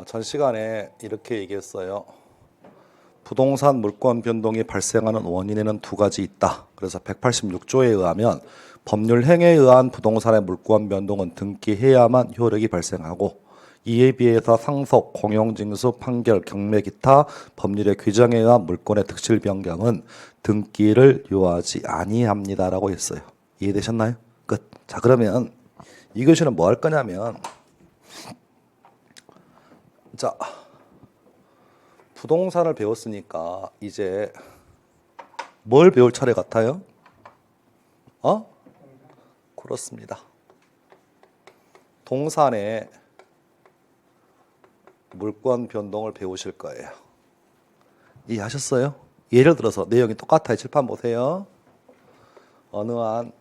전 시간에 이렇게 얘기했어요. 부동산 물권 변동이 발생하는 원인에는 두 가지 있다. 그래서 186조에 의하면 법률 행위에 의한 부동산의 물권 변동은 등기해야만 효력이 발생하고, 이에 비해서 상속, 공용징수, 판결, 경매, 기타 법률의 규정에 의한 물권의 득실 변경은 등기를 요하지 아니합니다라고 했어요. 이해되셨나요? 끝. 자, 그러면 이 교시는 뭐 할 거냐면, 자, 부동산을 배웠으니까 이제 뭘 배울 차례 같아요? 그렇습니다. 동산의 물권 변동을 배우실 거예요. 이해하셨어요? 예를 들어서 내용이 똑같아요. 칠판 보세요. 어느 한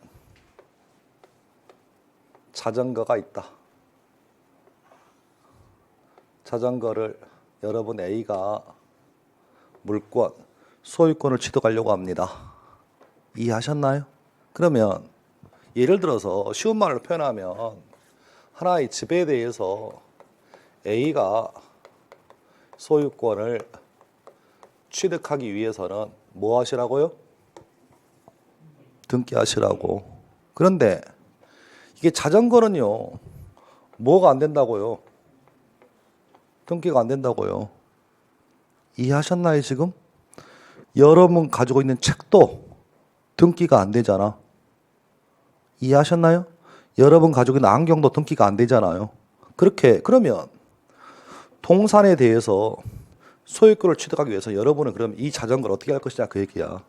자전거가 있다. 자전거를 여러분 A가 물권, 소유권을 취득하려고 합니다. 이해하셨나요? 그러면 예를 들어서 쉬운 말로 표현하면 하나의 집에 대해서 A가 소유권을 취득하기 위해서는 뭐 하시라고요? 등기하시라고. 그런데 이게 자전거는요, 뭐가 안 된다고요? 등기가 안 된다고요. 이해하셨나요, 지금? 여러분 가지고 있는 책도 등기가 안 되잖아. 이해하셨나요? 여러분 가지고 있는 안경도 등기가 안 되잖아요. 그러면 동산에 대해서 소유권을 취득하기 위해서 여러분은 그럼 이 자전거를 어떻게 할 것이냐, 그 얘기야.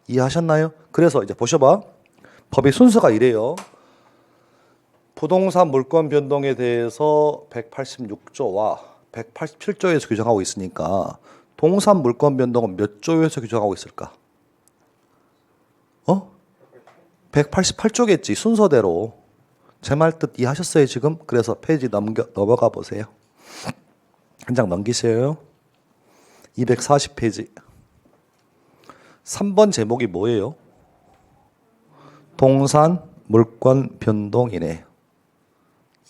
이해하셨나요? 그래서 이제 보셔봐. 법의 순서가 이래요. 부동산 물권 변동에 대해서 186조와 187조에서 규정하고 있으니까 동산 물권 변동은 몇 조에서 규정하고 있을까? 188조겠지, 순서대로. 제 말 뜻 이해하셨어요, 지금? 그래서 페이지 넘어가 보세요. 한 장 넘기세요. 240페이지. 3번 제목이 뭐예요? 동산 물권 변동이네.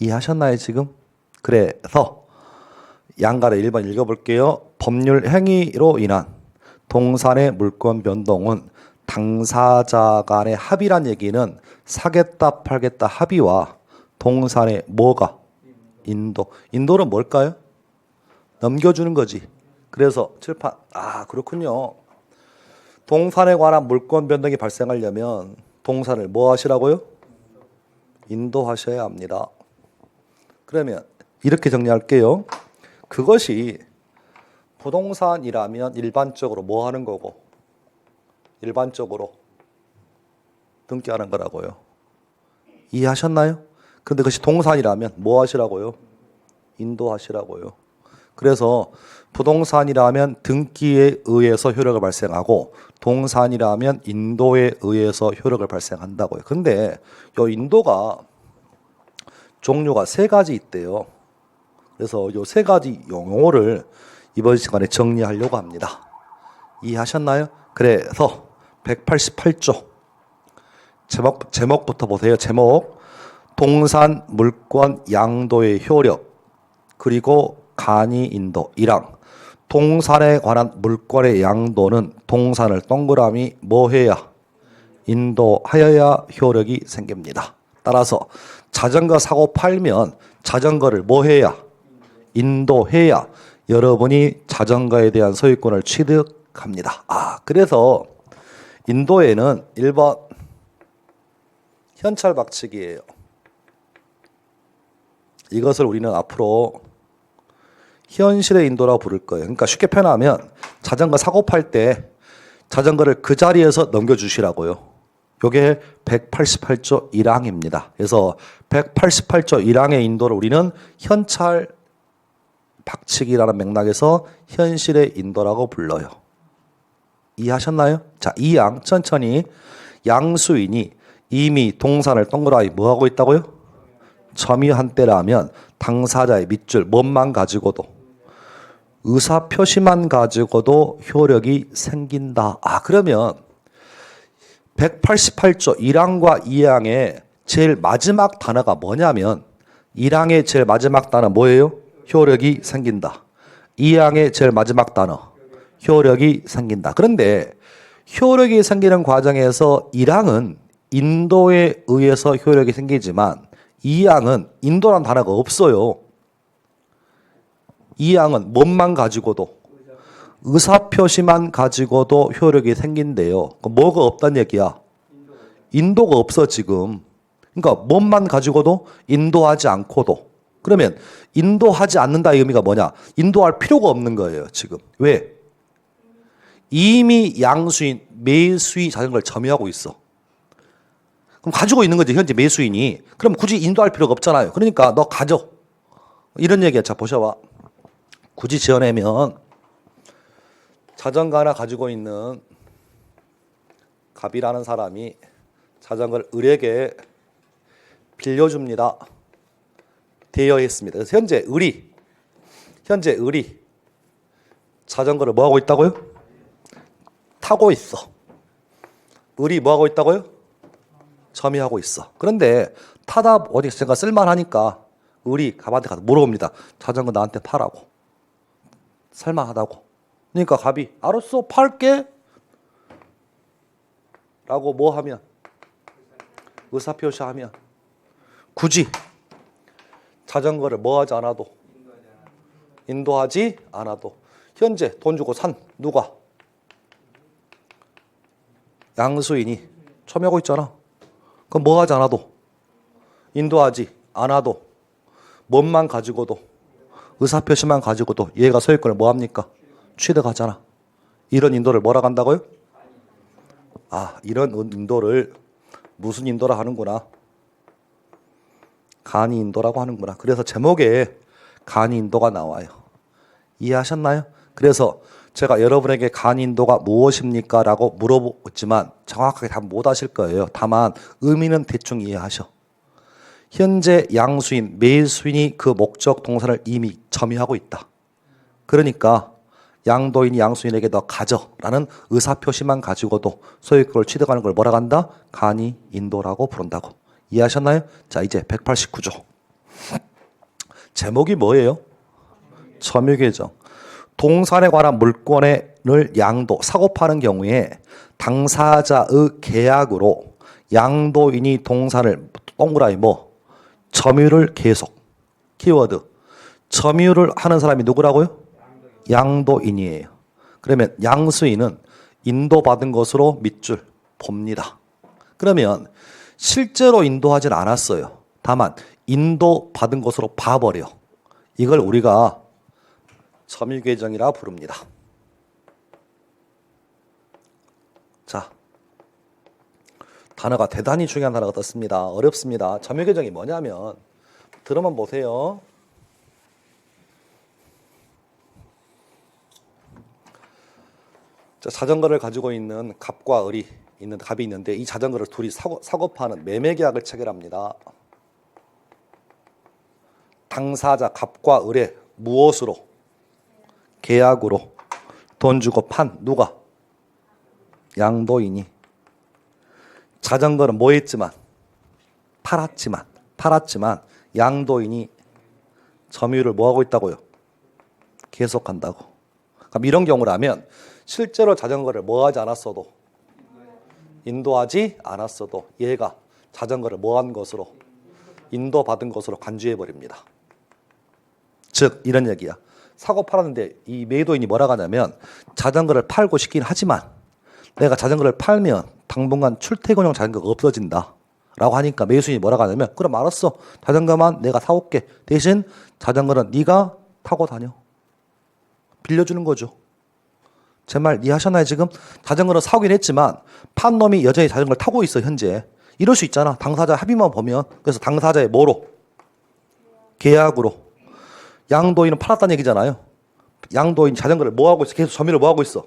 이해하셨나요, 지금? 그래서 양가래 1번 읽어볼게요. 법률 행위로 인한 동산의 물권 변동은 당사자 간의 합의란 얘기는 사겠다 팔겠다 합의와 동산의 뭐가? 인도는 뭘까요? 넘겨주는 거지. 그래서 칠판, 그렇군요. 동산에 관한 물권 변동이 발생하려면 동산을 뭐 하시라고요? 인도하셔야 합니다. 그러면 이렇게 정리할게요. 그것이 부동산이라면 일반적으로 뭐 하는 거고, 일반적으로 등기하는 거라고요. 이해하셨나요? 근데 그것이 동산이라면 뭐 하시라고요? 인도하시라고요. 그래서 부동산이라면 등기에 의해서 효력을 발생하고, 동산이라면 인도에 의해서 효력을 발생한다고요. 근데 이 인도가 종류가 세 가지 있대요. 그래서 이 세 가지 용어를 이번 시간에 정리하려고 합니다. 이해하셨나요? 그래서 188조 제목부터 보세요. 제목. 동산 물권 양도의 효력, 그리고 간이 인도 1항. 동산에 관한 물권의 양도는 동산을 동그라미 뭐 해야? 인도하여야 효력이 생깁니다. 따라서 자전거 사고 팔면 자전거를 뭐 해야? 인도해야 여러분이 자전거에 대한 소유권을 취득합니다. 그래서 인도에는 1번 현찰 박치기예요. 이것을 우리는 앞으로 현실의 인도라고 부를 거예요. 그러니까 쉽게 표현하면 자전거 사고 팔 때 자전거를 그 자리에서 넘겨주시라고요. 이게 188조 1항입니다. 그래서 188조 1항의 인도를 우리는 현찰 박치기라는 맥락에서 현실의 인도라고 불러요. 이해하셨나요? 자, 2항 천천히. 양수인이 이미 동산을 동그라미 뭐 하고 있다고요? 점유한 때라면 당사자의 밑줄 뭔만 가지고도, 의사표시만 가지고도 효력이 생긴다. 그러면 188조 1항과 2항의 제일 마지막 단어가 뭐냐면, 1항의 제일 마지막 단어 뭐예요? 효력이 생긴다. 이 항의 제일 마지막 단어 효력이 생긴다. 그런데 효력이 생기는 과정에서 1항은 인도에 의해서 효력이 생기지만 2항은 인도란 단어가 없어요. 2항은 뭔만 가지고도 의사표시만 가지고도 효력이 생긴대요. 뭐가 없단 얘기야? 인도가 없어 지금. 그러니까 뭔만 가지고도 인도하지 않고도. 그러면 인도하지 않는다의 의미가 뭐냐? 인도할 필요가 없는 거예요 지금. 왜? 이미 양수인 매수인이 자전거를 점유하고 있어. 그럼 가지고 있는 거지 현재 매수인이. 그럼 굳이 인도할 필요가 없잖아요. 그러니까 너 가져. 이런 얘기야. 자 보셔봐. 굳이 지어내면 자전거 하나 가지고 있는 갑이라는 사람이 자전거를 을에게 빌려줍니다. 대여했습니다. 그래서 현재 을이 자전거를 뭐하고 있다고요? 타고 있어. 을이 뭐하고 있다고요? 점유하고 있어. 그런데 타다 어디 제가 쓸만하니까 을이 갑한테 가서 물어봅니다. 자전거 나한테 파라고. 살만하다고. 그러니까 갑이 알았어 팔게 라고 뭐 하면 의사표시하면 굳이 자전거를 뭐 하지 않아도 인도하지 않아도 현재 돈 주고 산 누가? 양수인이 점유하고 있잖아. 그럼 뭐 하지 않아도 인도하지 않아도 뭔만 가지고도 의사표시만 가지고도 얘가 소유권을 뭐 합니까? 취득하잖아. 이런 인도를 뭐라고 한다고요? 아, 이런 인도를 무슨 인도라 하는구나. 간이 인도라고 하는구나. 그래서 제목에 간이 인도가 나와요. 이해하셨나요? 그래서 제가 여러분에게 간이 인도가 무엇입니까? 라고 물어보지만 정확하게 답 못 하실 거예요. 다만 의미는 대충 이해하셔. 현재 양수인, 매수인이 그 목적 동사를 이미 점유하고 있다. 그러니까 양도인이 양수인에게 너 가져라는 의사표시만 가지고도 소유권을 취득하는 걸 뭐라고 한다? 간이 인도라고 부른다고. 이해하셨나요? 자, 이제 189조. 제목이 뭐예요? 점유계정. 동산에 관한 물권을 양도, 사고 파는 경우에 당사자의 계약으로 양도인이 동산을 동그라미 뭐? 점유를 계속. 키워드. 점유를 하는 사람이 누구라고요? 양도인이에요. 그러면 양수인은 인도받은 것으로 밑줄 봅니다. 그러면 실제로 인도하진 않았어요. 다만 인도받은 것으로 봐버려. 이걸 우리가 점유계정이라 부릅니다. 자, 단어가 대단히 중요한 단어가 떴습니다. 어렵습니다. 점유계정이 뭐냐면 들어만 보세요. 자, 자전거를 가지고 있는 갑과 을이 있는 갑이 있는데 이 자전거를 둘이 사고 파는 매매 계약을 체결합니다. 당사자 갑과 을의 무엇으로? 계약으로 돈 주고 판 누가? 양도인이. 자전거는 뭐 했지만? 팔았지만 양도인이 점유를 뭐 하고 있다고요? 계속한다고. 그럼 이런 경우라면 실제로 자전거를 뭐 하지 않았어도 인도하지 않았어도 얘가 자전거를 뭐 한 것으로 인도받은 것으로 간주해 버립니다. 즉 이런 얘기야. 사고 팔았는데 이 매도인이 뭐라고 하냐면 자전거를 팔고 싶긴 하지만 내가 자전거를 팔면 당분간 출퇴근용 자전거가 없어진다 라고 하니까 매수인이 뭐라고 하냐면 그럼 알았어. 자전거만 내가 사올게. 대신 자전거는 네가 타고 다녀. 빌려주는 거죠. 제 말 이해하셨나요 지금? 자전거를 사오긴 했지만 판 놈이 여전히 자전거를 타고 있어 현재. 이럴 수 있잖아. 당사자 합의만 보면. 그래서 당사자의 뭐로? 계약으로. 양도인은 팔았다는 얘기잖아요. 양도인 자전거를 뭐 하고 있어? 계속 점유를 뭐 하고 있어?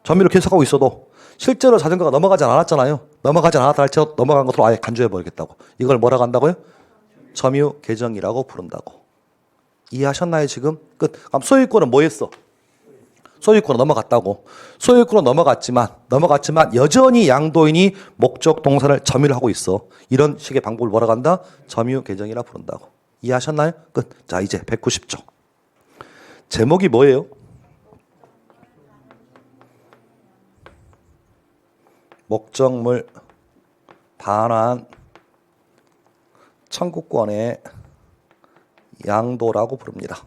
점유를 계속하고 있어도 실제로 자전거가 넘어가지 않았잖아요. 넘어가지 않았다 할지라도 넘어간 것으로 아예 간주해 버리겠다고. 이걸 뭐라고 한다고요? 점유 계정이라고 부른다고. 이해하셨나요 지금? 끝. 그럼 소유권은 뭐 했어? 소유권은 넘어갔다고. 소유권은 넘어갔지만 여전히 양도인이 목적 동산을 점유를 하고 있어. 이런 식의 방법을 뭐라고 한다? 점유 계정이라 부른다고. 이해하셨나요? 끝. 자, 이제 190조. 제목이 뭐예요? 목적물 반환 청구권의 양도라고 부릅니다.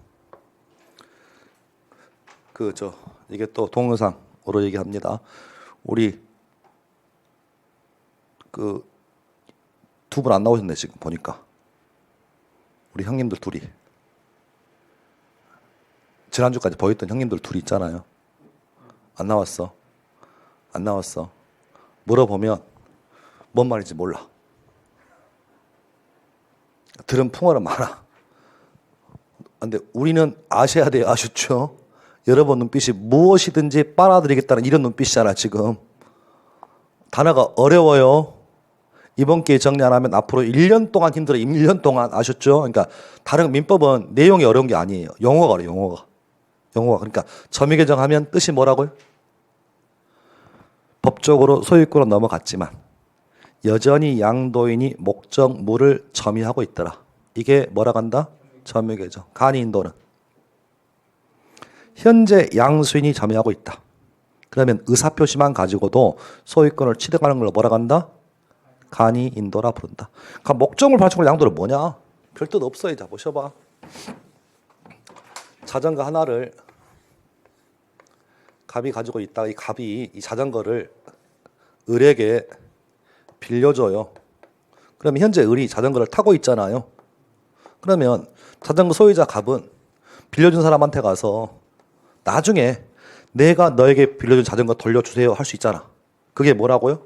이게 또 동영상으로 얘기합니다. 우리 두 분 안 나오셨네 지금 보니까. 우리 형님들 둘이 지난주까지 보였던 형님들 둘이 있잖아요. 안 나왔어. 물어보면 뭔 말인지 몰라. 들은 풍어는 많아. 근데 우리는 아셔야 돼요. 아셨죠? 여러분 눈빛이 무엇이든지 빨아들이겠다는 이런 눈빛이잖아 지금. 단어가 어려워요. 이번 기회에 정리 안 하면 앞으로 1년 동안 힘들어. 1년 동안. 아셨죠? 그러니까 다른 민법은 내용이 어려운 게 아니에요. 용어가 어려워. 용어가. 그러니까 점유 개정하면 뜻이 뭐라고요? 법적으로 소유권은 넘어갔지만 여전히 양도인이 목적물을 점유하고 있더라. 이게 뭐라고 한다? 점유 개정. 간이 인도는 현재 양수인이 점유하고 있다. 그러면 의사표시만 가지고도 소유권을 취득하는 걸 뭐라고 한다? 간이 인도라 부른다. 그러니까 목적물 반환청구 양도는 뭐냐? 별 뜻 없어. 이제 보셔봐. 자전거 하나를 갑이 가지고 있다가 이 갑이 이 자전거를 을에게 빌려줘요. 그러면 현재 을이 자전거를 타고 있잖아요. 그러면 자전거 소유자 갑은 빌려준 사람한테 가서 나중에 내가 너에게 빌려준 자전거 돌려주세요 할 수 있잖아. 그게 뭐라고요?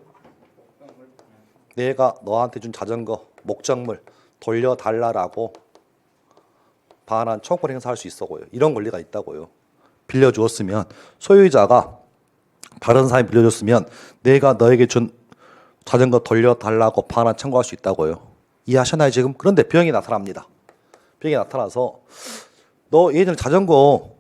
내가 너한테 준 자전거 목적물 돌려달라라고 반환 청구권 행사할 수 있어고요. 이런 권리가 있다고요. 빌려주었으면 소유자가 다른 사람이 빌려줬으면 내가 너에게 준 자전거 돌려달라고 반환 청구할 수 있다고요. 이해하셨나요 지금? 그런데 병이 나타납니다. 병이 나타나서 너 예전에 자전거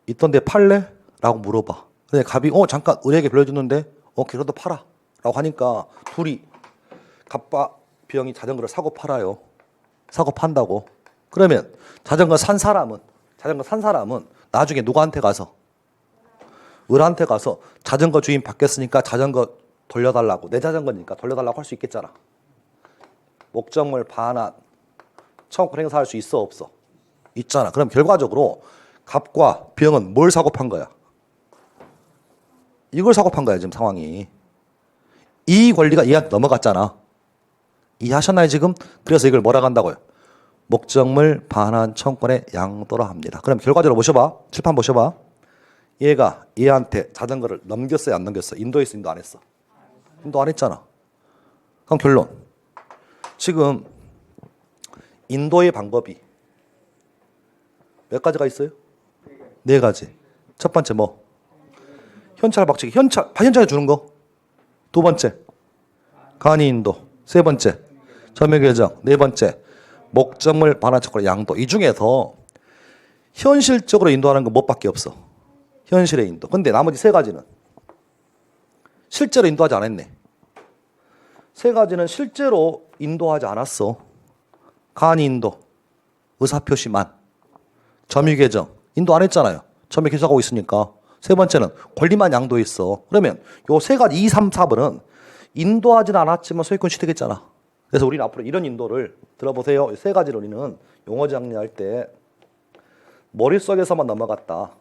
있던데 팔래? 라고 물어봐. 근데 갑이 잠깐 을에게 빌려줬는데 그래도 팔아 라고 하니까 둘이 갑과 병이 자전거를 사고 팔아요. 사고 판다고. 그러면 자전거 산 사람은 나중에 누구한테 가서 을한테 가서 자전거 주인 바뀌었으니까 자전거 돌려달라고, 내 자전거니까 돌려달라고 할 수 있겠잖아. 목적물 반환 청구권 행사할 수 있어 없어? 있잖아. 그럼 결과적으로 갑과 병은 뭘 사고 판 거야? 이걸 사고 판 거야 지금 상황이. 이 권리가 얘한테 넘어갔잖아. 이해하셨나요 지금? 그래서 이걸 뭐라고 한다고요? 목적물 반환 청구권의 양도라 합니다. 그럼 결과적으로 보셔봐. 칠판 보셔봐. 얘가 얘한테 자전거를 넘겼어요 안 넘겼어? 인도했어 인도 안 했어? 인도 안 했잖아. 그럼 결론. 지금 인도의 방법이 몇 가지가 있어요? 네 가지. 첫 번째 뭐? 현찰 박치기. 현찰에 주는 거. 두 번째 간이 인도. 세 번째 점유 개정. 네 번째 목적물 반환 청구권 양도. 이 중에서 현실적으로 인도하는 건 뭐밖에 없어? 현실의 인도. 근데 나머지 세 가지는 실제로 인도하지 않았네. 세 가지는 실제로 인도하지 않았어. 간이 인도, 의사표시만, 점유 개정 인도 안 했잖아요. 점유 개정하고 있으니까. 세 번째는 권리만 양도했어. 그러면 요 세 가지 2, 3, 4번은 인도하지는 않았지만 소유권 취득했잖아. 그래서 우리는 앞으로 이런 인도를 들어보세요. 세 가지를 우리는 용어 정리할 때 머릿속에서만 넘어갔다.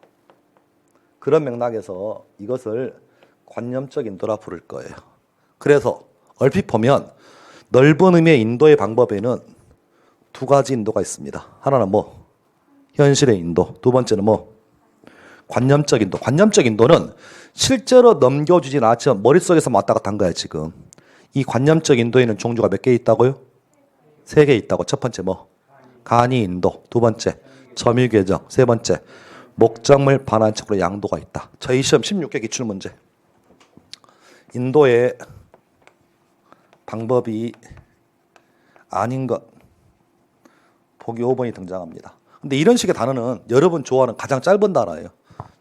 그런 맥락에서 이것을 관념적 인도라 부를 거예요. 그래서 얼핏 보면 넓은 의미의 인도의 방법에는 두 가지 인도가 있습니다. 하나는 뭐? 현실의 인도. 두 번째는 뭐? 관념적 인도. 관념적 인도는 실제로 넘겨주진 않았지만 머릿속에서 왔다 갔다 한 거야 지금. 이 관념적 인도에는 종류가 몇 개 있다고요? 3개 있다고. 첫 번째 뭐? 간이 인도. 두 번째 점유 개정. 세 번째 목적물 반환 청구의 양도가 있다. 저희 시험 16개 기출문제. 인도의 방법이 아닌 것. 보기 5번이 등장합니다. 근데 이런 식의 단어는 여러분 좋아하는 가장 짧은 단어예요.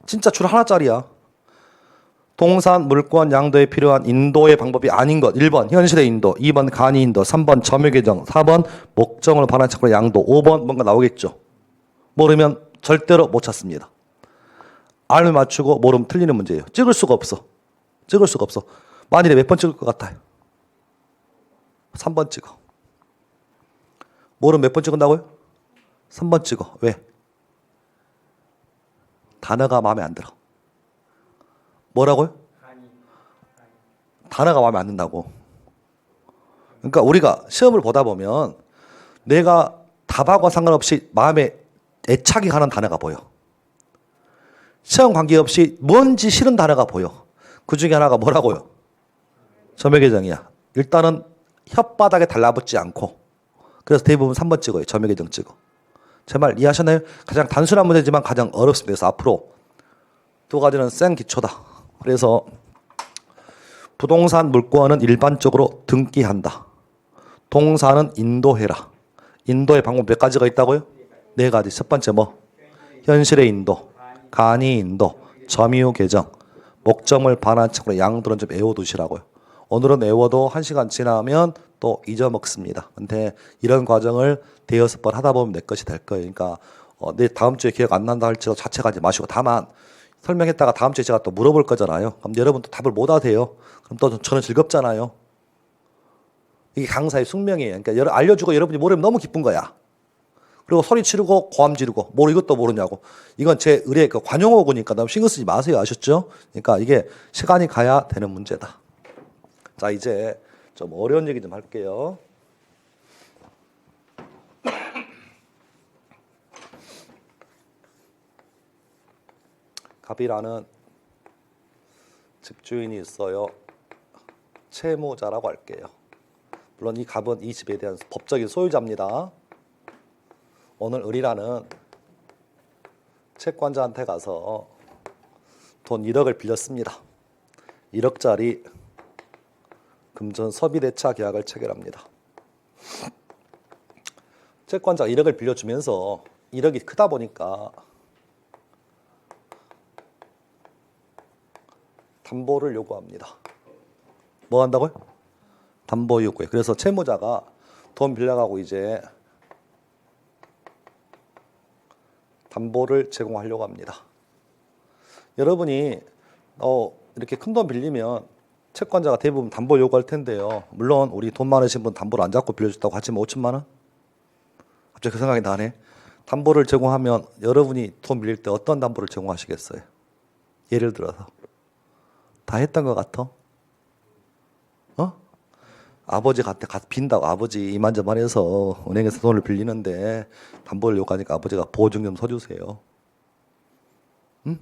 진짜 줄 하나짜리야. 부동산 물권 양도에 필요한 인도의 방법이 아닌 것. 1번 현실의 인도, 2번 간이 인도, 3번 점유 계정, 4번 목적을 반환 채권의 양도, 5번 뭔가 나오겠죠. 모르면 절대로 못 찾습니다. 알면 맞추고 모르면 틀리는 문제예요. 찍을 수가 없어. 찍을 수가 없어. 만일에 몇 번 찍을 것 같아요? 3번 찍어. 모르면 몇 번 찍은다고요? 3번 찍어. 왜? 단어가 마음에 안 들어. 뭐라고요? 단어가 마음에 안 든다고. 그러니까 우리가 시험을 보다 보면 내가 답하고 상관없이 마음에 애착이 가는 단어가 보여. 시험 관계없이 뭔지 싫은 단어가 보여. 그 중에 하나가 뭐라고요? 점유 계정이야. 일단은 혓바닥에 달라붙지 않고. 그래서 대부분 3번 찍어요. 점유 계정 찍어. 제 말 이해하셨나요? 가장 단순한 문제지만 가장 어렵습니다. 그래서 앞으로 두 가지는 센 기초다. 그래서 부동산 물권은 일반적으로 등기한다. 동사는 인도해라. 인도의 방법 몇 가지가 있다고요? 네 가지. 첫 번째 뭐? 현실의 인도, 간이 인도, 점유 계정, 목적물 반환 채권의 양도는 좀 외워두시라고요. 오늘은 외워도 1시간 지나면 또 잊어먹습니다. 근데 이런 과정을 대여섯 번 하다 보면 내 것이 될 거예요. 그러니까 내 다음 주에 기억 안 난다 할지라도 자책하지 마시고, 다만 설명했다가 다음 주에 제가 또 물어볼 거잖아요. 그럼 여러분 또 답을 못 하세요. 그럼 또 저는 즐겁잖아요. 이게 강사의 숙명이에요. 그러니까 알려주고 여러분이 모르면 너무 기쁜 거야. 그리고 소리 지르고 고함 지르고 이것도 모르냐고. 이건 제 의뢰 관용어구니까 너무 신경 쓰지 마세요. 아셨죠? 그러니까 이게 시간이 가야 되는 문제다. 자, 이제 좀 어려운 얘기 좀 할게요. 갑이라는 집주인이 있어요. 채무자라고 할게요. 물론 이 갑은 이 집에 대한 법적인 소유자입니다. 오늘 을이라는 채권자한테 가서 돈 1억을 빌렸습니다. 1억짜리 금전 소비대차 계약을 체결합니다. 채권자가 1억을 빌려주면서 1억이 크다 보니까 담보를 요구합니다. 뭐 한다고요? 담보 요구해. 그래서 채무자가 돈 빌려가고 이제 담보를 제공하려고 합니다. 여러분이 이렇게 큰 돈 빌리면 채권자가 대부분 담보 요구할 텐데요. 물론 우리 돈 많으신 분 담보를 안 잡고 빌려줬다고 하지만 5천만 원? 갑자기 그 생각이 나네. 담보를 제공하면 여러분이 돈 빌릴 때 어떤 담보를 제공하시겠어요? 예를 들어서 다 했던 것 같아? 아버지한테 빈다고 아버지 이만저만 해서 은행에서 돈을 빌리는데 담보를 요구하니까 아버지가 보증 좀 서주세요. 응?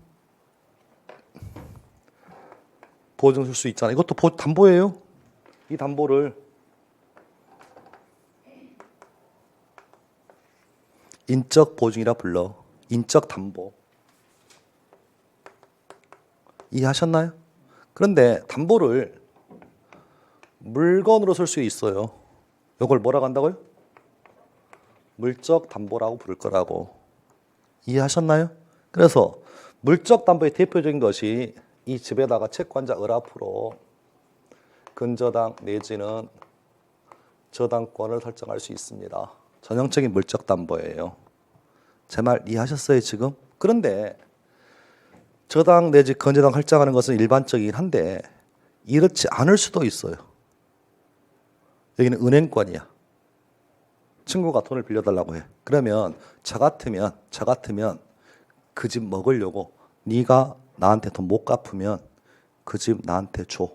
보증 줄 수 있잖아. 이것도 담보예요. 이 담보를 인적 보증이라 불러. 인적 담보. 이해하셨나요? 그런데 담보를 물건으로 쓸 수 있어요. 이걸 뭐라고 한다고요? 물적 담보라고 부를 거라고. 이해하셨나요? 그래서 물적 담보의 대표적인 것이 이 집에다가 채권자 을 앞으로 근저당 내지는 저당권을 설정할 수 있습니다. 전형적인 물적 담보예요. 제 말 이해하셨어요 지금? 그런데 저당 내지 근저당 설정하는 것은 일반적이긴 한데 이렇지 않을 수도 있어요. 여기는 은행권이야. 친구가 돈을 빌려달라고 해. 그러면 저 같으면 그 집 먹으려고 네가 나한테 돈 못 갚으면 그 집 나한테 줘.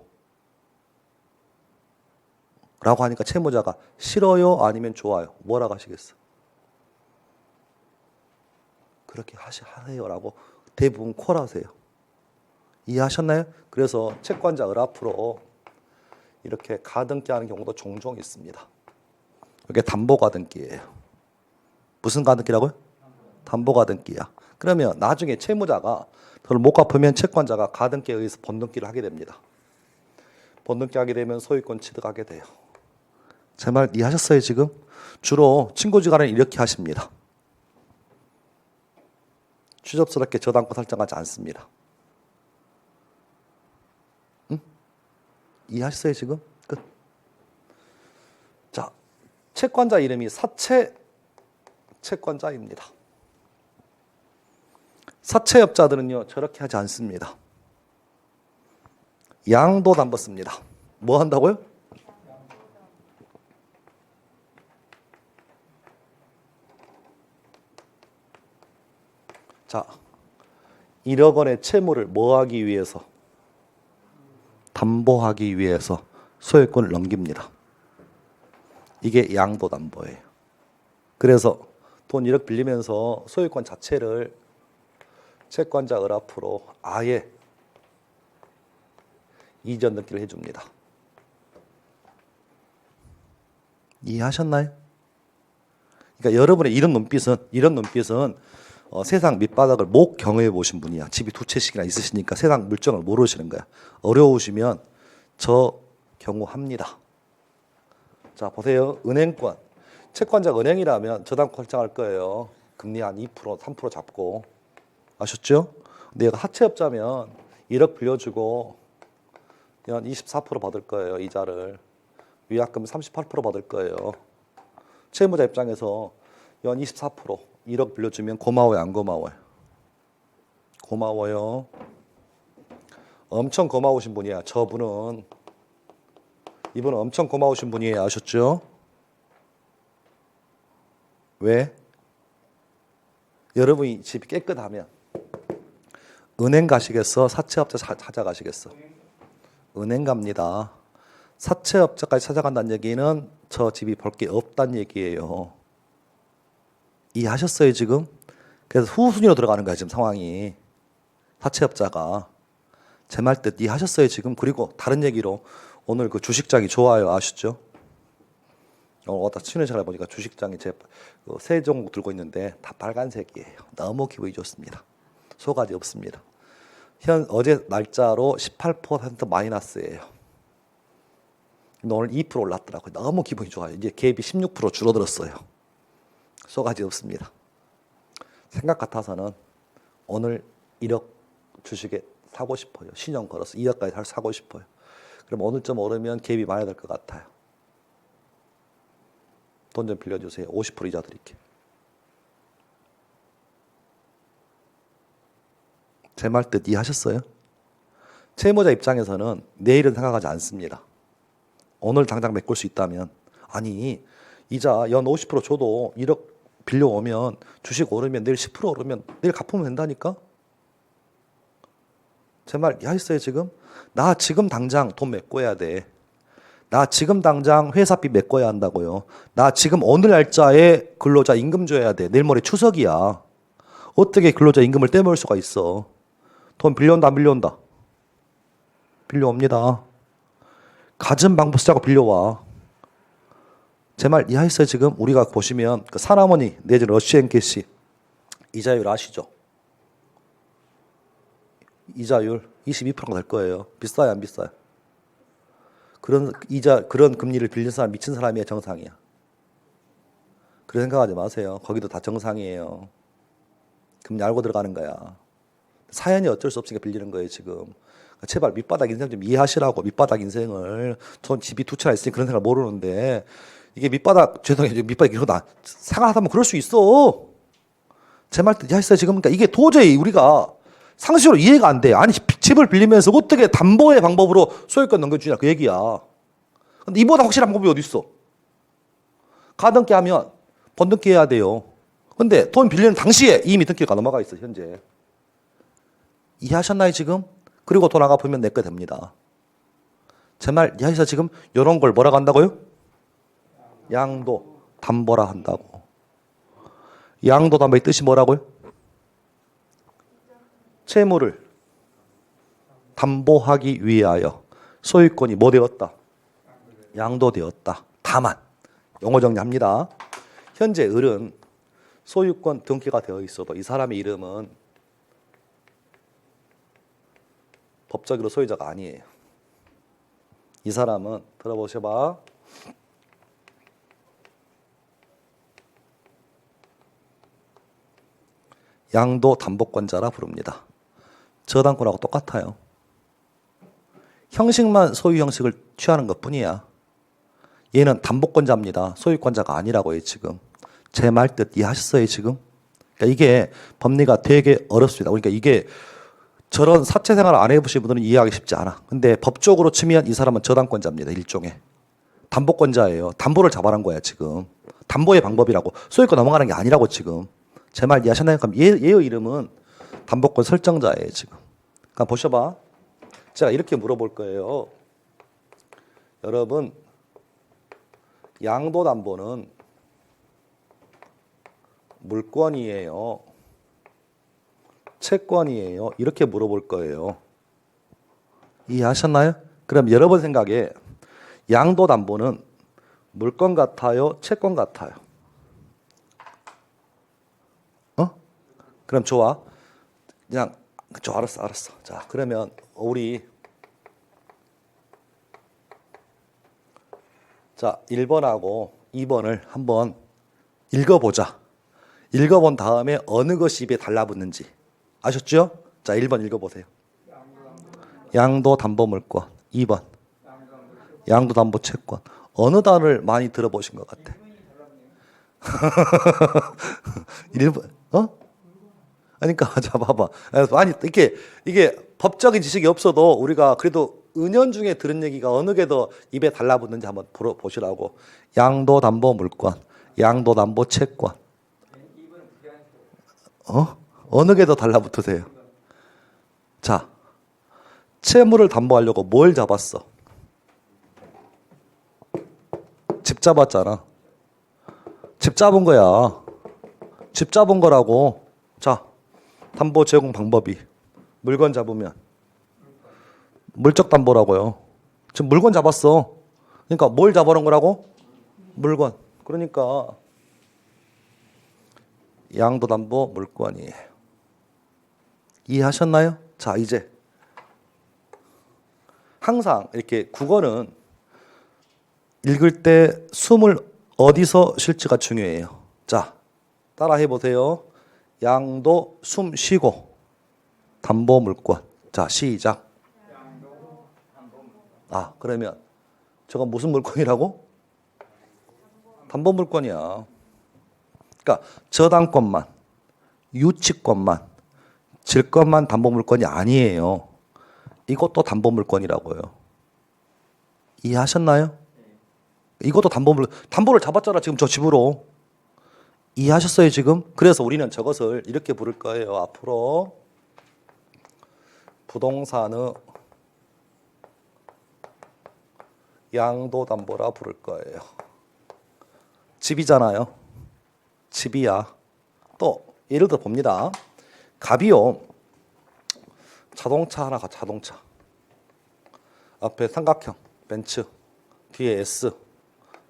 라고 하니까 채무자가 싫어요? 아니면 좋아요? 뭐라고 하시겠어? 그렇게 하세요라고 대부분 콜하세요. 이해하셨나요? 그래서 채권자 을 앞으로 이렇게 가등기 하는 경우도 종종 있습니다. 이게 담보 가등기예요. 무슨 가등기라고요? 담보 가등기야. 그러면 나중에 채무자가 돈을 못 갚으면 채권자가 가등기에 의해서 번등기를 하게 됩니다. 번등기 하게 되면 소유권 취득하게 돼요. 제 말 이해하셨어요 지금? 주로 친구지간에 이렇게 하십니다. 추접스럽게 저당권 설정하지 않습니다. 이해하셨어요 지금? 끝. 자, 채권자 이름이 사채 채권자입니다. 사채업자들은요 저렇게 하지 않습니다. 양도담보 씁니다. 뭐 한다고요? 자, 1억 원의 채무를 뭐 하기 위해서? 담보하기 위해서 소유권을 넘깁니다. 이게 양도담보예요. 그래서 돈 1억 빌리면서 소유권 자체를 채권자 을 앞으로 아예 이전 등기를 해줍니다. 이해하셨나요? 그러니까 여러분의 이런 눈빛은 세상 밑바닥을 못 경험해 보신 분이야. 집이 두 채씩이나 있으시니까 세상 물정을 모르시는 거야. 어려우시면 저 경우 합니다. 자, 보세요. 은행권. 채권자가 은행이라면 저당권 설정할 거예요. 금리 한 2%, 3% 잡고. 아셨죠? 근데 얘가 하채업자면 1억 빌려주고 연 24% 받을 거예요. 이자를. 위약금 38% 받을 거예요. 채무자 입장에서 연 24%, 1억 빌려주면 고마워요, 안 고마워요? 고마워요. 엄청 고마우신 분이야. 이분은 엄청 고마우신 분이에요. 아셨죠? 왜? 여러분이 집이 깨끗하면 은행 가시겠어? 사채업자 찾아가시겠어? 은행 갑니다. 사채업자까지 찾아간다는 얘기는 저 집이 볼 게 없다는 얘기예요. 이해하셨어요 지금? 그래서 후순위로 들어가는 거야 지금 상황이. 사채업자가. 제 말 뜻 이해하셨어요 지금? 그리고 다른 얘기로 오늘 그 주식장이 좋아요. 아셨죠? 딱 쉬는 시간에 보니까 주식장이 세 종목 들고 있는데 다 빨간색이에요. 너무 기분이 좋습니다. 소가지 없습니다. 어제 날짜로 18% 마이너스예요. 오늘 2% 올랐더라고요. 너무 기분이 좋아요. 이제 갭이 16% 줄어들었어요. 소가지 없습니다. 생각 같아서는 오늘 1억 주식에 사고 싶어요. 신용 걸어서 2억까지 사고 싶어요. 그럼 오늘 좀 오르면 갭이 많이 될 것 같아요. 돈 좀 빌려주세요. 50% 이자 드릴게요. 제 말 뜻 이해하셨어요? 채무자 입장에서는 내일은 생각하지 않습니다. 오늘 당장 메꿀 수 있다면 아니 이자 연 50% 줘도 1억 빌려오면 주식 오르면 내일 10% 오르면 내일 갚으면 된다니까? 제 말 이해하셨어요 지금? 나 지금 당장 돈 메꿔야 돼. 나 지금 당장 회사비 메꿔야 한다고요. 나 지금 오늘 날짜에 근로자 임금 줘야 돼. 내일 모레 추석이야. 어떻게 근로자 임금을 떼먹을 수가 있어? 돈 빌려온다 안 빌려온다? 빌려옵니다. 갖은 방법 쓰자고 빌려와. 제 말 이해했어요 지금? 우리가 보시면 그 사나머니 내지는 러시앤캐시 이자율 아시죠? 이자율 22%가 될 거예요. 비싸요 안 비싸요? 그런 금리를 빌린 사람 미친 사람이야 정상이야. 그런 생각하지 마세요. 거기도 다 정상이에요. 금리 알고 들어가는 거야. 사연이 어쩔 수 없으니까 빌리는 거예요 지금. 제발 밑바닥 인생 좀 이해하시라고. 밑바닥 인생을. 전 집이 두 채나 있으니 그런 생각을 모르는데 이게 죄송해요. 밑바닥 이러고 생각하다 보면 그럴 수 있어. 제 말 뜻 이해하셨어요 지금? 그러니까 이게 도저히 우리가 상식으로 이해가 안 돼. 아니 집을 빌리면서 어떻게 담보의 방법으로 소유권 넘겨주냐 그 얘기야. 근데 이보다 확실한 방법이 어디 있어? 가등기 하면 번등기 해야 돼요. 근데 돈 빌리는 당시에 이미 등기가 넘어가 있어 현재. 이해하셨나요 지금? 그리고 돈 안 갚으면 내 거 됩니다. 제 말 이해하셔서 지금 이런 걸 뭐라고 한다고요? 양도 담보라 한다고. 양도 담보의 뜻이 뭐라고요? 채무를 담보하기 위하여 소유권이 뭐 되었다? 양도되었다. 다만 용어 정리합니다. 현재 을은 소유권 등기가 되어 있어도 이 사람의 이름은 법적으로 소유자가 아니에요. 이 사람은 들어보셔봐. 양도 담보권자라 부릅니다. 저당권하고 똑같아요. 형식만 소유 형식을 취하는 것뿐이야. 얘는 담보권자입니다. 소유권자가 아니라고요 지금. 제 말 뜻 이해하셨어요 지금? 그러니까 이게 법리가 되게 어렵습니다. 그러니까 이게 저런 사채 생활을 안 해보신 분들은 이해하기 쉽지 않아. 근데 법적으로 치면 이 사람은 저당권자입니다. 일종의. 담보권자예요. 담보를 잡아란 거야 지금. 담보의 방법이라고. 소유권 넘어가는 게 아니라고 지금. 제 말 이해하셨나요? 그럼 얘의 이름은 담보권 설정자예요 지금. 그러니까 보셔봐. 제가 이렇게 물어볼 거예요. 여러분 양도담보는 물권이에요? 채권이에요? 이렇게 물어볼 거예요. 이해하셨나요? 그럼 여러분 생각에 양도담보는 물권 같아요? 채권 같아요? 그럼 좋아. 그냥 좋아, 알았어. 자, 그러면 우리 자 1번하고 2번을 한번 읽어보자. 읽어본 다음에 어느 것이 입에 달라붙는지 아셨죠? 자 1번 읽어보세요. 양도담보물권. 2번 양도담보채권. 어느 단어를 많이 들어보신 것 같아? 1번 그러니까 자 봐봐. 아니 이게 법적인 지식이 없어도 우리가 그래도 은연중에 들은 얘기가 어느 게 더 입에 달라붙는지 한번 보시라고. 양도담보물권, 양도담보채권. 어느 게 더 달라붙으세요? 자, 채무를 담보하려고 뭘 잡았어? 집 잡았잖아. 집 잡은 거야. 집 잡은 거라고. 자, 담보 제공 방법이 물건 잡으면 물적 담보라고요. 지금 물건 잡았어. 그러니까 뭘 잡아놓은 거라고? 물건. 그러니까 양도담보 물권이에요. 이해하셨나요? 자, 이제 항상 이렇게 국어는 읽을 때 숨을 어디서 쉴지가 중요해요. 자, 따라 해보세요. 양도 숨 쉬고 담보 물권. 자, 시작. 아, 그러면 저건 무슨 물권이라고? 담보 물권이야. 그러니까 저당권만, 유치권만, 질권만 담보 물권이 아니에요. 이것도 담보 물권이라고요. 이해하셨나요? 이것도 담보를 잡았잖아 지금 저 집으로. 이해하셨어요 지금? 그래서 우리는 저것을 이렇게 부를 거예요. 앞으로 부동산의 양도담보라 부를 거예요. 집이잖아요. 집이야. 또 예를 들어 봅니다. 갑이요. 자동차 하나가 자동차. 앞에 삼각형 벤츠, 뒤에 S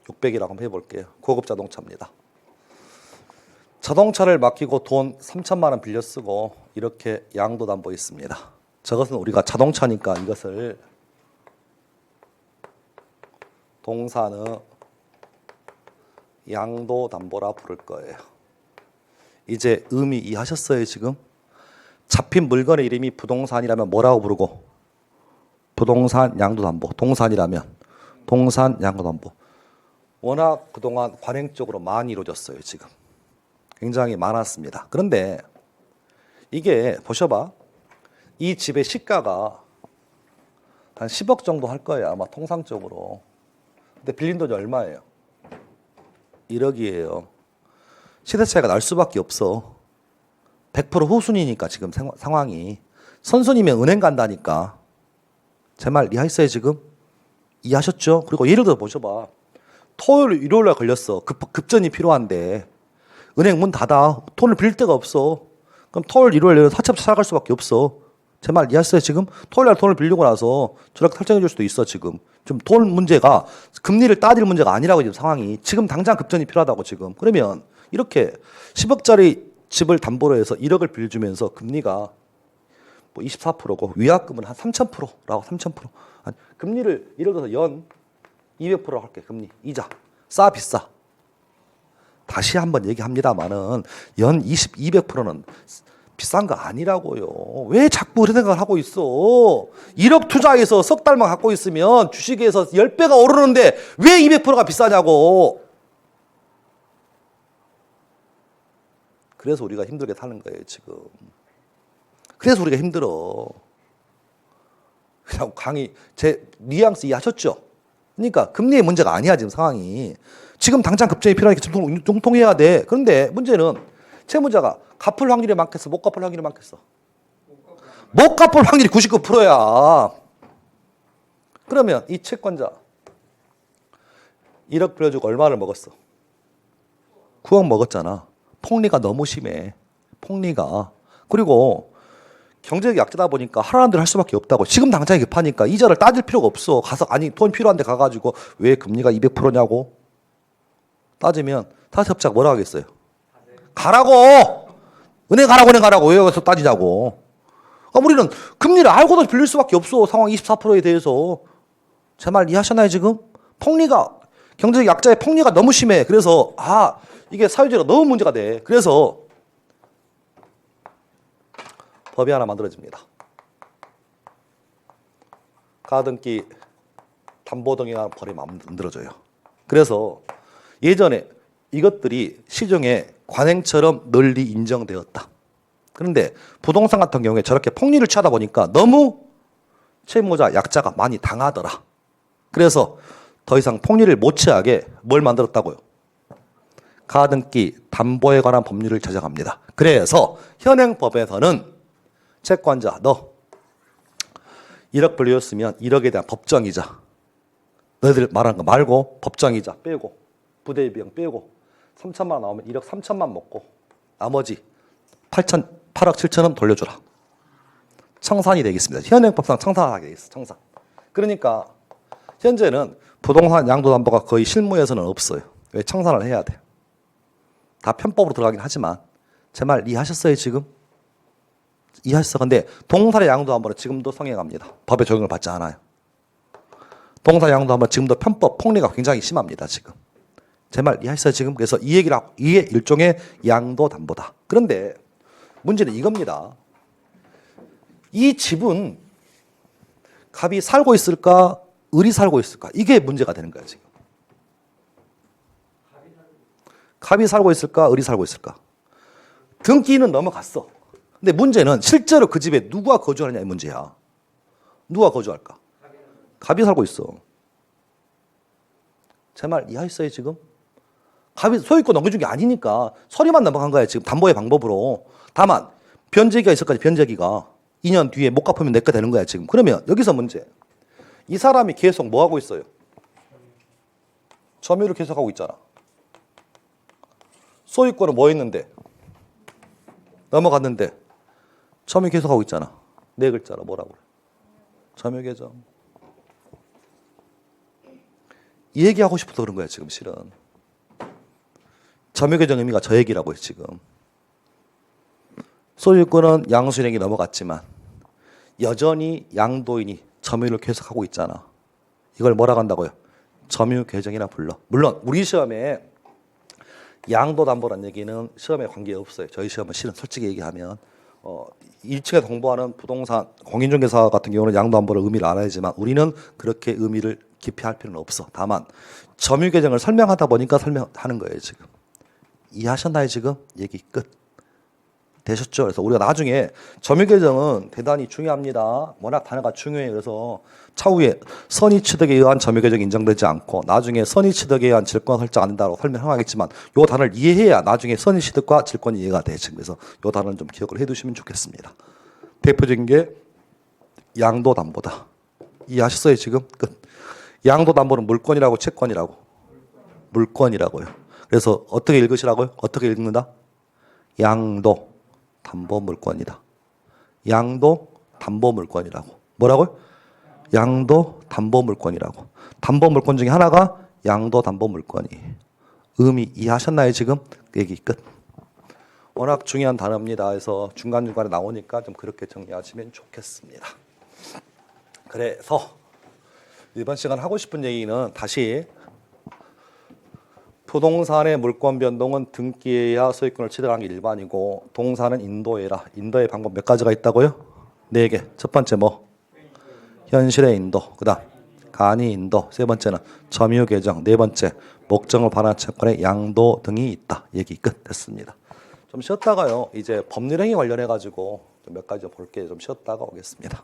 600이라고 한번 해볼게요. 고급 자동차입니다. 자동차를 맡기고 돈 3천만 원 빌려 쓰고 이렇게 양도담보 있습니다. 저것은 우리가 자동차니까 이것을 동산의 양도담보라 부를 거예요. 이제 의미 이해하셨어요 지금? 잡힌 물건의 이름이 부동산이라면 뭐라고 부르고? 부동산 양도담보. 동산이라면 동산 양도담보. 워낙 그동안 관행적으로 많이 이루어졌어요 지금. 굉장히 많았습니다. 그런데 이게 보셔봐. 이 집의 시가가 한 10억 정도 할 거예요 아마 통상적으로. 근데 빌린 돈이 얼마예요? 1억이에요. 시대 차이가 날 수밖에 없어. 100% 후순위니까 지금 상황이. 선순위면 은행 간다니까. 제 말 이해하셨어요 지금? 이해하셨죠? 그리고 예를 들어 보셔봐. 토요일 일요일 날 걸렸어. 급전이 필요한데 은행 문 닫아. 돈을 빌릴 데가 없어. 그럼 토요일 일요일 사채부터 찾아갈 수밖에 없어. 제 말 이해하셨어요 지금? 토요일 날 돈을 빌리고 나서 저렇게 설정해 줄 수도 있어 지금. 좀 돈 문제가 금리를 따질 문제가 아니라고 지금 상황이. 지금 당장 급전이 필요하다고 지금. 그러면 이렇게 10억짜리 집을 담보로 해서 1억을 빌려주면서 금리가 뭐 24%고 위약금은 한 3,000%라고 3,000%. 아니, 금리를 예를 들어서 연 200% 할게. 금리 이자 싸 비싸. 다시 한번 얘기합니다만은 연 200%는 비싼 거 아니라고요. 왜 자꾸 그런 생각을 하고 있어? 1억 투자해서 석 달만 갖고 있으면 주식에서 10배가 오르는데 왜 200%가 비싸냐고. 그래서 우리가 힘들게 사는 거예요, 지금. 그래서 우리가 힘들어. 그냥 강의, 제 뉘앙스 이해하셨죠? 그러니까 금리의 문제가 아니야, 지금 상황이. 지금 당장 급제이 필요하니까 지금 융통해야 돼. 그런데 문제는 채무자가 갚을 확률이 많겠어? 못 갚을 확률이 많겠어? 못 갚을 확률이 99%야. 그러면 이 채권자 1억 빌려주고 얼마를 먹었어? 9억 먹었잖아. 폭리가 너무 심해. 폭리가. 그리고 경제력이 약자다 보니까 하라는 대로 할 수밖에 없다고. 지금 당장이 급하니까 이자를 따질 필요가 없어. 가서 아니 돈 필요한데 가가지고 왜 금리가 200%냐고 따지면 다시업자가 뭐라 하겠어요? 가라고. 은행 가라고 은행 가라고 왜 여기서 따지냐고. 우리는 금리를 알고도 빌릴 수밖에 없어. 상황 24%에 대해서. 제 말 이해하셨나요 지금? 폭리가 경제적 약자의 폭리가 너무 심해. 그래서 이게 사회적으로 너무 문제가 돼. 그래서 법이 하나 만들어집니다. 가등기 담보 등에 법이 만들어져요. 그래서 예전에 이것들이 시중에 관행처럼 널리 인정되었다. 그런데 부동산 같은 경우에 저렇게 폭리를 취하다 보니까 너무 채무자 약자가 많이 당하더라. 그래서 더 이상 폭리를 못 취하게 뭘 만들었다고요? 가등기 담보에 관한 법률을 제정합니다. 그래서 현행법에서는 채권자 너 1억 빌려줬으면 1억에 대한 법정이자 너희들 말하는 거 말고 법정이자 빼고 부대 비용 빼고 3천만 원 나오면 1억 3천만 먹고 나머지 8억 7천원 돌려주라. 청산이 되겠습니다. 현행법상 청산하게 있어. 청산. 그러니까 현재는 부동산 양도담보가 거의 실무에서는 없어요. 왜? 청산을 해야 돼. 다 편법으로 들어가긴 하지만 제 말 이해하셨어요 지금? 이해하셨어. 근데 동사의 양도담보는 지금도 성행합니다. 법에 적용을 받지 않아요. 동사 양도담보는 지금도 편법 폭리가 굉장히 심합니다. 지금. 제 말 이해하셨어요 지금? 그래서 이게 일종의 양도담보다. 그런데 문제는 이겁니다. 이 집은 갑이 살고 있을까? 을이 살고 있을까? 이게 문제가 되는 거예요 지금. 갑이 살고 있을까? 을이 살고 있을까? 등기는 넘어갔어. 근데 문제는 실제로 그 집에 누가 거주하느냐의 문제야. 누가 거주할까? 갑이 살고 있어. 제 말 이해하셨어요 지금? 갑이 소유권 넘겨준 게 아니니까 서류만 넘어간 거야 지금 담보의 방법으로. 다만 변제기가 있을까지 변제기가 2년 뒤에 못 갚으면 내 거 되는 거야 지금. 그러면 여기서 문제. 이 사람이 계속 뭐 하고 있어요? 점유를 계속 하고 있잖아. 소유권은 뭐 했는데? 넘어갔는데 점유 계속 하고 있잖아. 네 글자로 뭐라고 그래? 점유 계정. 이 얘기하고 싶어서 그런 거야 지금 실은. 점유 계정 의미가 저 얘기라고 해 지금. 소유권은 양수인에게 넘어갔지만 여전히 양도인이 점유를 계속하고 있잖아. 이걸 뭐라고 한다고요? 점유 계정이라 불러. 물론 우리 시험에 양도담보란 얘기는 시험에 관계없어요. 저희 시험은 실은 솔직히 얘기하면 1층에 공부하는 부동산 공인중개사 같은 경우는 양도담보를 의미를 알아야지만 우리는 그렇게 의미를 깊이 할 필요는 없어. 다만 점유 계정을 설명하다 보니까 설명하는 거예요 지금. 이해하셨나요 지금? 얘기 끝. 되셨죠? 그래서 우리가 나중에 점유 계정은 대단히 중요합니다. 워낙 단어가 중요해요. 그래서 차후에 선의 취득에 의한 점유 계정이 인정되지 않고 나중에 선의 취득에 의한 질권 설정 안 된다고 설명하겠지만 요 단어를 이해해야 나중에 선의 취득과 질권이 이해가 돼. 그래서 요 단어는 좀 기억을 해두시면 좋겠습니다. 대표적인 게 양도담보다. 이해하셨어요 지금? 끝. 양도담보는 물권이라고 채권이라고? 물권이라고요. 그래서 어떻게 읽으시라고요? 어떻게 읽는다? 양도 담보 물권이다. 양도 담보 물권이라고. 뭐라고요? 양도 담보 물권이라고. 담보 물권 중에 하나가 양도 담보 물권이. 의미 이해하셨나요 지금? 그 얘기 끝. 워낙 중요한 단어입니다. 그래서 중간중간에 나오니까 좀 그렇게 정리하시면 좋겠습니다. 그래서 이번 시간 하고 싶은 얘기는 다시 부동산의 물권 변동은 등기에 의하 소유권을 취득하는 게 일반이고 동사는 인도해라. 인도의 방법 몇 가지가 있다고요? 4개. 첫 번째 뭐? 현실의 인도. 그 다음 간이 인도. 세 번째는 점유 개정. 네 번째 목적을 반환 채권의 양도 등이 있다. 얘기 끝. 됐습니다. 좀 쉬었다가요. 이제 법률행위 관련해 가지고 몇 가지 볼게요. 좀 쉬었다가 오겠습니다.